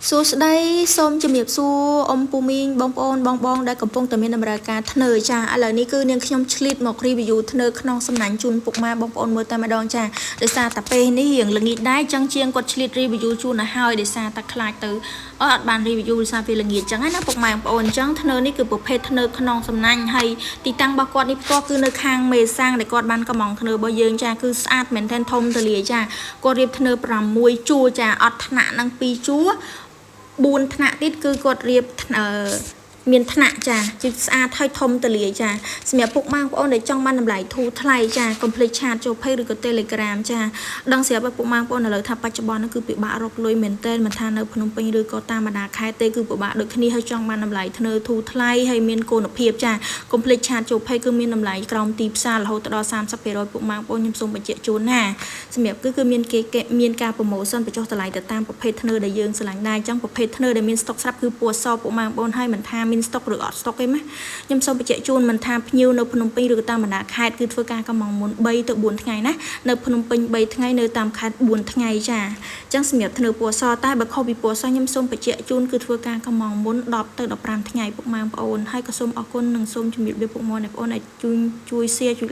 សួស្តីសូមជំរាបសួរអ៊ំពូមីងបងប្អូនបងដែលកំពុងតែមានតម្រូវការធ្នើចាឥឡូវនេះគឺនាងខ្ញុំឆ្លៀតមក review ធ្នើក្នុងសំណាញ់ជូនពុកម៉ែបងប្អូនមើលតែម្ដងចាដោយសារតែពេលនេះរៀងល្ងាចដែរចឹងជាងគាត់ឆ្លៀត review ជូនទៅហើយដោយសារតែខ្លាចទៅអត់បាន review ដោយសារពេលល្ងាចចឹងណាពុកម៉ែបងប្អូនចឹងធ្នើនេះគឺប្រភេទធ្នើក្នុងសំណាញ់ហើយទីតាំងរបស់គាត់នេះផ្ទាល់គឺនៅខាងមេសាំងដែលគាត់បានកំងធ្នើរបស់យើងចាគឺស្អាតមែនទែនធំទលាចាគាត់រៀបធ្នើ6ជួរចាអត់ថ្នាក់នឹង2ជួរ4ថ្នាក់ទៀតគឺគាត់រៀបមានថ្នាក់ចាជិះស្អាតហើយធំទលាយចាសម្រាប់ពុកម៉ែបងប្អូនដែលចង់បានតម្លៃធូរថ្លៃចាកុំភ្លេចឆាតចូល Page ឬក៏ Telegram ចាដឹងស្រាប់ពុកម៉ែបងប្អូនឥឡូវថាបច្ចុប្បន្ននេះគឺពិបាករកលុយមែនទែនមិនថានៅភ្នំពេញឬក៏តាមបណ្ដាខេត្តទេគឺពិបាកដូចគ្នាហើយចង់បានតម្លៃធ្នើធូរថ្លៃហើយមានគុណភាពចាកុំភ្លេចឆាតចូល Page គឺមានតម្លៃក្រោមទីផ្សាររហូតដល់ 30% ពុកម៉ែបងប្អូនខ្ញុំសូមបញ្ជាក់ជូនណាសម្រាប់គឺមានមានការ promotion បញ្ចុះតម្លៃទៅតាមប្រភេទធ្នើដែលយើងស្រឡាញ់ដែរអញ្ចឹងប្រភេទធ្នើដែលមានស្តុកស្រាប់គឺពណ៌សពុកម៉ែបងប្អូនហើយមិនថាមានស្តុកឬអត់ស្តុកទេណាខ្ញុំសូមបញ្ជាក់ជូនមិនថាភ្ញៀវនៅភ្នំពេញឬក៏តាមបណ្ដាខេត្តគឺធ្វើការកម្មមុន3ទៅ4ថ្ងៃណានៅភ្នំពេញ3ថ្ងៃនៅតាមខេត្ត4ថ្ងៃចាអញ្ចឹងសម្រាប់ធ្នើពណ៌សតែបើខុសពីពណ៌សខ្ញុំសូមបញ្ជាក់ជូនគឺធ្វើការកម្មមុន10ទៅ15ថ្ងៃពុកម៉ែបងប្អូនហើយក៏សូមអរគុណនិងសូមជម្រាបលាពុកម៉ែបងប្អូនឲ្យជួយ share ជួយ